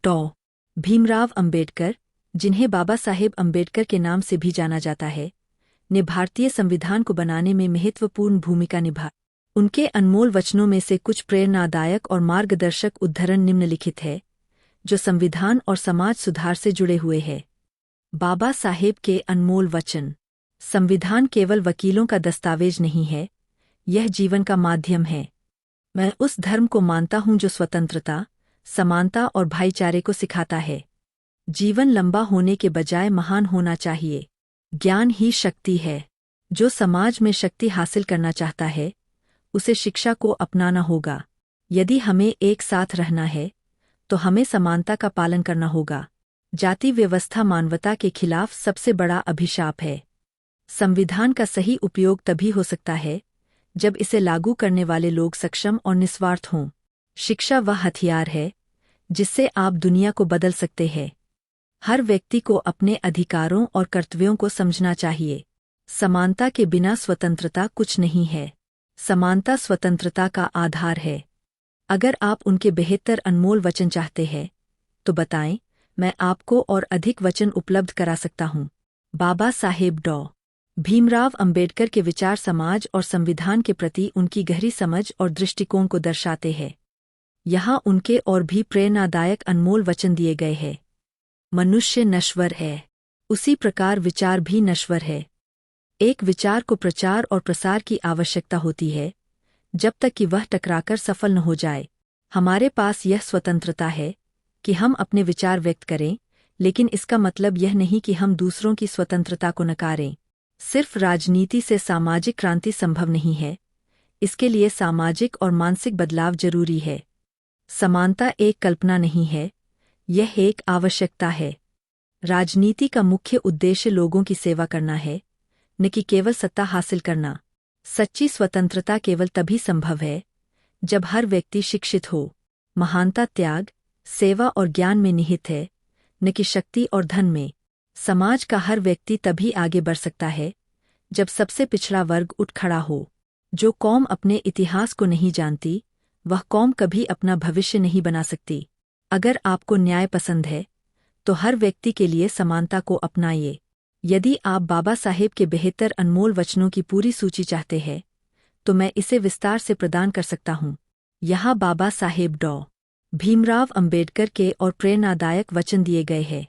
डॉ. भीमराव अंबेडकर, जिन्हें बाबा साहेब अंबेडकर के नाम से भी जाना जाता है, ने भारतीय संविधान को बनाने में महत्वपूर्ण भूमिका निभाई। उनके अनमोल वचनों में से कुछ प्रेरणादायक और मार्गदर्शक उद्धरण निम्नलिखित है, जो संविधान और समाज सुधार से जुड़े हुए हैं। बाबा साहेब के अनमोल वचन। संविधान केवल वकीलों का दस्तावेज नहीं है, यह जीवन का माध्यम है। मैं उस धर्म को मानता हूं जो स्वतंत्रता, समानता और भाईचारे को सिखाता है। जीवन लंबा होने के बजाय महान होना चाहिए। ज्ञान ही शक्ति है। जो समाज में शक्ति हासिल करना चाहता है, उसे शिक्षा को अपनाना होगा। यदि हमें एक साथ रहना है, तो हमें समानता का पालन करना होगा। जाति व्यवस्था मानवता के खिलाफ सबसे बड़ा अभिशाप है। संविधान का सही उपयोग तभी हो सकता है, जब इसे लागू करने वाले लोग सक्षम और निस्वार्थ हों। शिक्षा वह हथियार है, जिससे आप दुनिया को बदल सकते हैं। हर व्यक्ति को अपने अधिकारों और कर्तव्यों को समझना चाहिए। समानता के बिना स्वतंत्रता कुछ नहीं है। समानता स्वतंत्रता का आधार है। अगर आप उनके बेहतर अनमोल वचन चाहते हैं, तो बताएं, मैं आपको और अधिक वचन उपलब्ध करा सकता हूं। बाबा साहेब डॉ. भीमराव अंबेडकर के विचार समाज और संविधान के प्रति उनकी गहरी समझ और दृष्टिकोण को दर्शाते हैं। यहाँ उनके और भी प्रेरणादायक अनमोल वचन दिए गए हैं। मनुष्य नश्वर है, उसी प्रकार विचार भी नश्वर है। एक विचार को प्रचार और प्रसार की आवश्यकता होती है, जब तक कि वह टकराकर सफल न हो जाए। हमारे पास यह स्वतंत्रता है कि हम अपने विचार व्यक्त करें, लेकिन इसका मतलब यह नहीं कि हम दूसरों की स्वतंत्रता को नकारें। सिर्फ राजनीति से सामाजिक क्रांति संभव नहीं है, इसके लिए सामाजिक और मानसिक बदलाव जरूरी है। समानता एक कल्पना नहीं है, यह एक आवश्यकता है। राजनीति का मुख्य उद्देश्य लोगों की सेवा करना है, न कि केवल सत्ता हासिल करना। सच्ची स्वतंत्रता केवल तभी संभव है, जब हर व्यक्ति शिक्षित हो। महानता त्याग, सेवा और ज्ञान में निहित है, न कि शक्ति और धन में। समाज का हर व्यक्ति तभी आगे बढ़ सकता है, जब सबसे पिछड़ा वर्ग उठ खड़ा हो। जो कौम अपने इतिहास को नहीं जानती, वह कौम कभी अपना भविष्य नहीं बना सकती। अगर आपको न्याय पसंद है, तो हर व्यक्ति के लिए समानता को अपनाइए। यदि आप बाबा साहेब के बेहतर अनमोल वचनों की पूरी सूची चाहते हैं, तो मैं इसे विस्तार से प्रदान कर सकता हूँ। यहाँ बाबा साहेब डॉ. भीमराव अंबेडकर के और प्रेरणादायक वचन दिए गए हैं।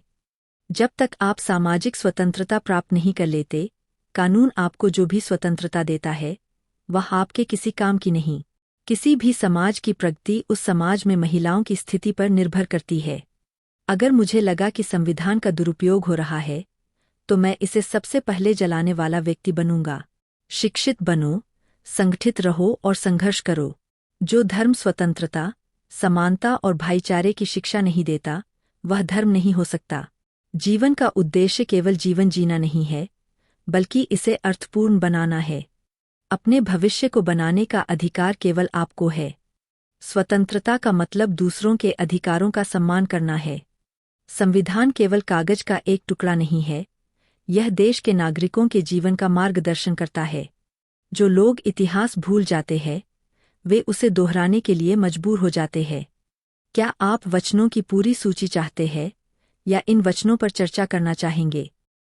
जब तक आप सामाजिक स्वतंत्रता प्राप्त नहीं कर लेते, कानून आपको जो भी स्वतंत्रता देता है, वह आपके किसी काम की नहीं। किसी भी समाज की प्रगति उस समाज में महिलाओं की स्थिति पर निर्भर करती है। अगर मुझे लगा कि संविधान का दुरुपयोग हो रहा है, तो मैं इसे सबसे पहले जलाने वाला व्यक्ति बनूंगा। शिक्षित बनो, संगठित रहो और संघर्ष करो। जो धर्म स्वतंत्रता, समानता और भाईचारे की शिक्षा नहीं देता, वह धर्म नहीं हो सकता। जीवन का उद्देश्य केवल जीवन जीना नहीं है, बल्कि इसे अर्थपूर्ण बनाना है। अपने भविष्य को बनाने का अधिकार केवल आपको है। स्वतंत्रता का मतलब दूसरों के अधिकारों का सम्मान करना है। संविधान केवल कागज का एक टुकड़ा नहीं है, यह देश के नागरिकों के जीवन का मार्गदर्शन करता है। जो लोग इतिहास भूल जाते हैं, वे उसे दोहराने के लिए मजबूर हो जाते हैं। क्या आप वचनों की पूरी सूची चाहते हैं, या इन वचनों पर चर्चा करना चाहेंगे?